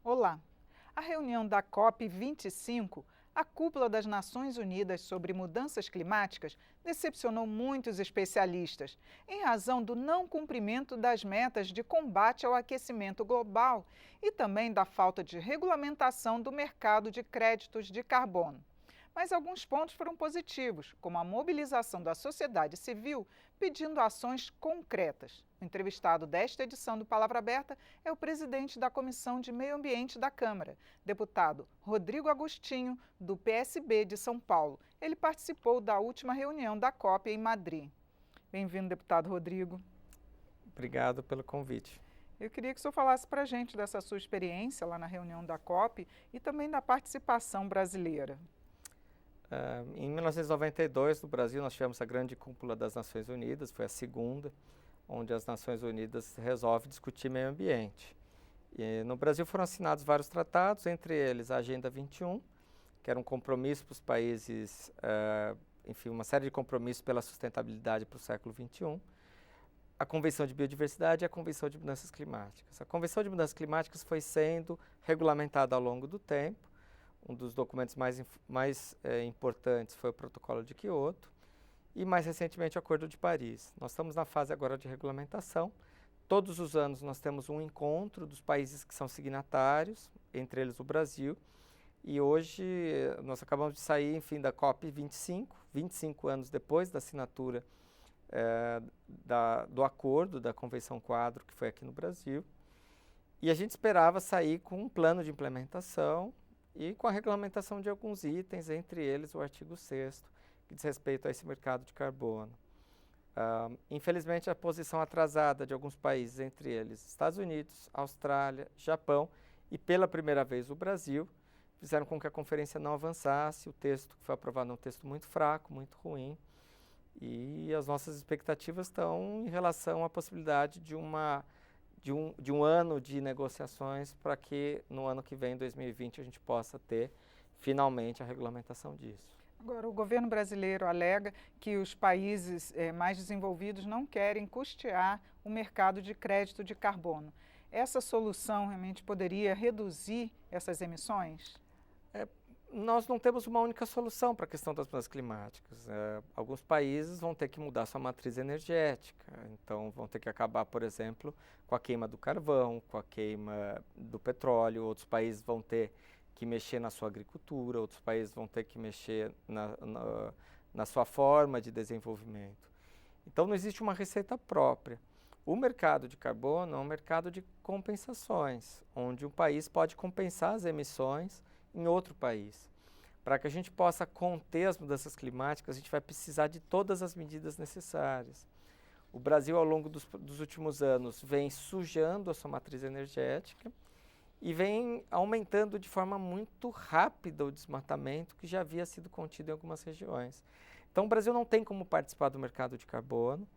Olá! A reunião da COP25, a cúpula das Nações Unidas sobre Mudanças Climáticas, decepcionou muitos especialistas, em razão do não cumprimento das metas de combate ao aquecimento global e também da falta de regulamentação do mercado de créditos de carbono. Mas alguns pontos foram positivos, como a mobilização da sociedade civil pedindo ações concretas. O entrevistado desta edição do Palavra Aberta é o presidente da Comissão de Meio Ambiente da Câmara, deputado Rodrigo Agostinho, do PSB de São Paulo. Ele participou da última reunião da COP em Madrid. Bem-vindo, deputado Rodrigo. Obrigado pelo convite. Eu queria que o senhor falasse para a gente dessa sua experiência lá na reunião da COP e também da participação brasileira. Em 1992, no Brasil, nós tivemos a grande cúpula das Nações Unidas, foi a segunda, onde as Nações Unidas resolvem discutir meio ambiente. E no Brasil foram assinados vários tratados, entre eles a Agenda 21, que era um compromisso para os países, enfim, uma série de compromissos pela sustentabilidade para o século 21, a Convenção de Biodiversidade e a Convenção de Mudanças Climáticas. A Convenção de Mudanças Climáticas foi sendo regulamentada ao longo do tempo. Um dos documentos mais importantes foi o Protocolo de Quioto e, mais recentemente, o Acordo de Paris. Nós estamos na fase agora de regulamentação. Todos os anos nós temos um encontro dos países que são signatários, entre eles o Brasil, e hoje nós acabamos de sair, enfim, da COP25, 25 anos depois da assinatura do acordo, da Convenção Quadro, que foi aqui no Brasil, e a gente esperava sair com um plano de implementação e com a regulamentação de alguns itens, entre eles o artigo 6º, que diz respeito a esse mercado de carbono. Infelizmente, a posição atrasada de alguns países, entre eles Estados Unidos, Austrália, Japão e, pela primeira vez, o Brasil, fizeram com que a conferência não avançasse. O texto que foi aprovado é um texto muito fraco, muito ruim, e as nossas expectativas estão em relação à possibilidade de um ano de negociações para que no ano que vem, 2020, a gente possa ter finalmente a regulamentação disso. Agora, o governo brasileiro alega que os países mais desenvolvidos não querem custear o mercado de crédito de carbono. Essa solução realmente poderia reduzir essas emissões? Nós não temos uma única solução para a questão das mudanças climáticas. Alguns países vão ter que mudar sua matriz energética, então vão ter que acabar, por exemplo, com a queima do carvão, com a queima do petróleo. Outros países vão ter que mexer na sua agricultura, outros países vão ter que mexer na sua forma de desenvolvimento. Então não existe uma receita própria. O mercado de carbono é um mercado de compensações, onde um país pode compensar as emissões em outro país. Para que a gente possa conter as mudanças climáticas, a gente vai precisar de todas as medidas necessárias. O Brasil, ao longo dos últimos anos, vem sujando a sua matriz energética e vem aumentando de forma muito rápida o desmatamento que já havia sido contido em algumas regiões. Então, o Brasil não tem como participar do mercado de carbono.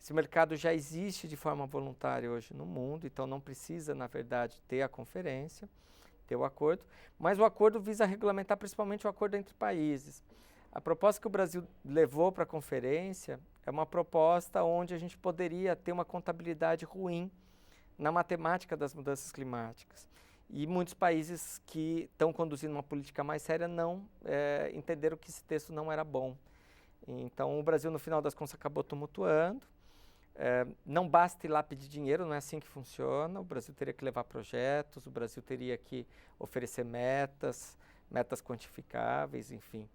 Esse mercado já existe de forma voluntária hoje no mundo, então não precisa, na verdade, ter a conferência, ter o acordo, mas o acordo visa regulamentar principalmente o acordo entre países. A proposta que o Brasil levou para a conferência é uma proposta onde a gente poderia ter uma contabilidade ruim na matemática das mudanças climáticas. E muitos países que estão conduzindo uma política mais séria não entenderam que esse texto não era bom. Então o Brasil, no final das contas, acabou tumultuando. Não basta ir lá pedir dinheiro, não é assim que funciona. O Brasil teria que levar projetos, o Brasil teria que oferecer metas quantificáveis, enfim.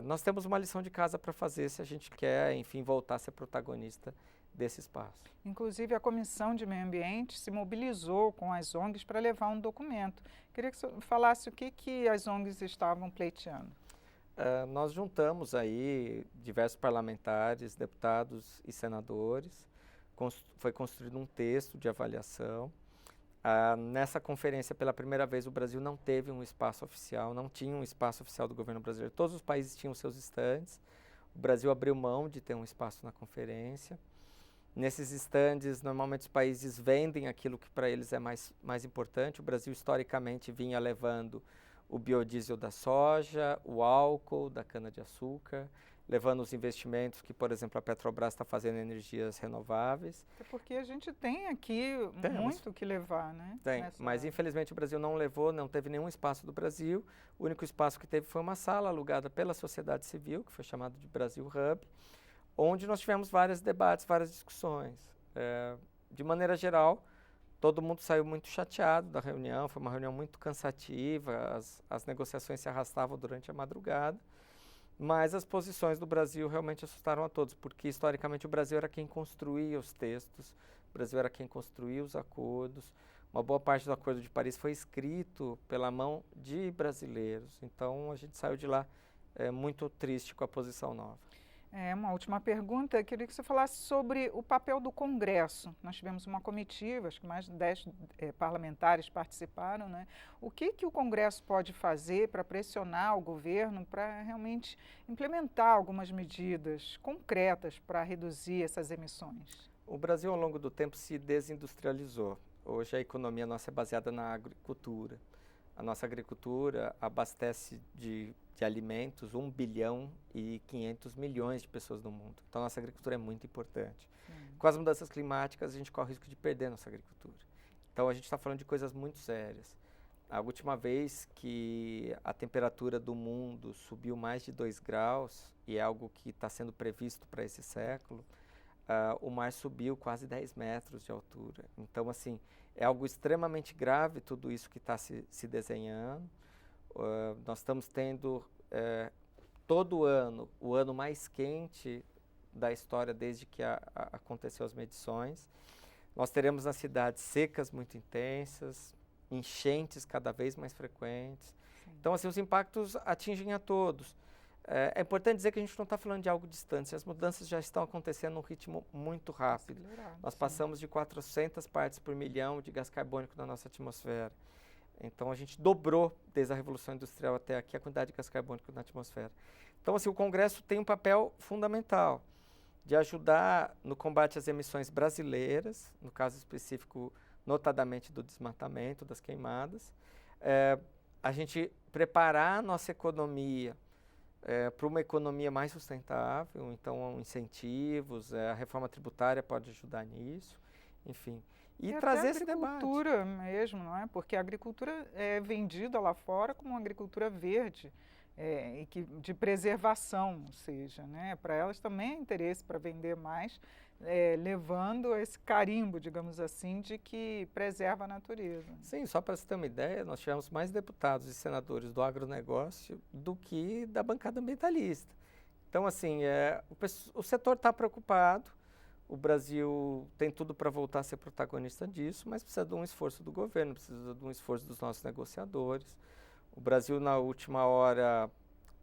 Nós temos uma lição de casa para fazer se a gente quer, enfim, voltar a ser protagonista desse espaço. Inclusive, a Comissão de Meio Ambiente se mobilizou com as ONGs para levar um documento. Queria que o senhor falasse o que as ONGs estavam pleiteando. Nós juntamos aí diversos parlamentares, deputados e senadores, foi construído um texto de avaliação. Nessa conferência, pela primeira vez, o Brasil não teve um espaço oficial, não tinha um espaço oficial do governo brasileiro. Todos os países tinham seus estandes. O Brasil abriu mão de ter um espaço na conferência. Nesses estandes, normalmente os países vendem aquilo que para eles é mais importante. O Brasil, historicamente, vinha levando o biodiesel da soja, o álcool da cana-de-açúcar, levando os investimentos que, por exemplo, a Petrobras está fazendo em energias renováveis. Até porque a gente tem aqui muito o que levar, né? Tem, mas infelizmente o Brasil não levou, não teve nenhum espaço do Brasil. O único espaço que teve foi uma sala alugada pela sociedade civil, que foi chamada de Brasil Hub, onde nós tivemos vários debates, várias discussões. De maneira geral, todo mundo saiu muito chateado da reunião, foi uma reunião muito cansativa, as negociações se arrastavam durante a madrugada, mas as posições do Brasil realmente assustaram a todos, porque historicamente o Brasil era quem construía os textos, o Brasil era quem construía os acordos, uma boa parte do Acordo de Paris foi escrito pela mão de brasileiros, então a gente saiu de lá muito triste com a posição nova. Uma última pergunta, queria que você falasse sobre o papel do Congresso. Nós tivemos uma comitiva, acho que mais de 10 parlamentares participaram, né? O que o Congresso pode fazer para pressionar o governo para realmente implementar algumas medidas concretas para reduzir essas emissões? O Brasil, ao longo do tempo, se desindustrializou. Hoje a economia nossa é baseada na agricultura. A nossa agricultura abastece de alimentos 1 bilhão e 500 milhões de pessoas no mundo. Então, nossa agricultura é muito importante. Com as mudanças climáticas, a gente corre o risco de perder nossa agricultura. Então, a gente está falando de coisas muito sérias. A última vez que a temperatura do mundo subiu mais de 2 graus, e é algo que está sendo previsto para esse século, o mar subiu quase 10 metros de altura. Então, assim, é algo extremamente grave tudo isso que está se desenhando. Nós estamos tendo todo ano o ano mais quente da história desde que aconteceu as medições. Nós teremos nas cidades secas muito intensas, enchentes cada vez mais frequentes. Sim. Então, assim, os impactos atingem a todos. É importante dizer que a gente não está falando de algo distante, as mudanças já estão acontecendo num ritmo muito rápido. Nós passamos de 400 partes por milhão de gás carbônico na nossa atmosfera. Então, a gente dobrou, desde a Revolução Industrial até aqui, a quantidade de gás carbônico na atmosfera. Então, assim, o Congresso tem um papel fundamental de ajudar no combate às emissões brasileiras, no caso específico, notadamente do desmatamento, das queimadas. A gente preparar a nossa economia para uma economia mais sustentável, então incentivos, a reforma tributária pode ajudar nisso, enfim. E trazer esse debate. A agricultura mesmo, não é? Porque a agricultura é vendida lá fora como uma agricultura verde, de preservação, ou seja, né? Para elas também é interesse para vender mais, levando esse carimbo, digamos assim, de que preserva a natureza. Sim, só para você ter uma ideia, nós tivemos mais deputados e senadores do agronegócio do que da bancada ambientalista. Então, assim, o setor está preocupado, o Brasil tem tudo para voltar a ser protagonista disso, mas precisa de um esforço do governo, precisa de um esforço dos nossos negociadores. O Brasil, na última hora,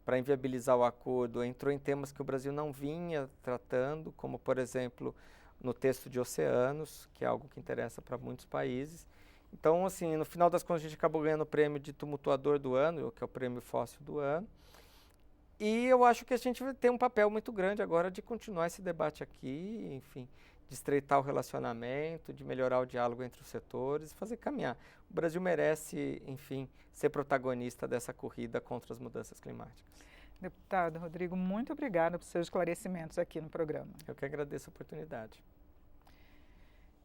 para inviabilizar o acordo, entrou em temas que o Brasil não vinha tratando, como, por exemplo, no texto de oceanos, que é algo que interessa para muitos países. Então, assim, no final das contas, a gente acabou ganhando o prêmio de tumultuador do ano, que é o prêmio fóssil do ano. E eu acho que a gente vai ter um papel muito grande agora de continuar esse debate aqui, enfim, de estreitar o relacionamento, de melhorar o diálogo entre os setores e fazer caminhar. O Brasil merece, enfim, ser protagonista dessa corrida contra as mudanças climáticas. Deputado Rodrigo, muito obrigada por seus esclarecimentos aqui no programa. Eu que agradeço a oportunidade.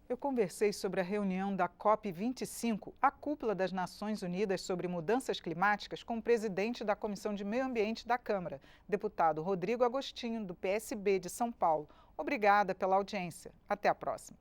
Eu conversei sobre a reunião da COP25, a cúpula das Nações Unidas sobre Mudanças Climáticas, com o presidente da Comissão de Meio Ambiente da Câmara, deputado Rodrigo Agostinho, do PSB de São Paulo. Obrigada pela audiência. Até a próxima.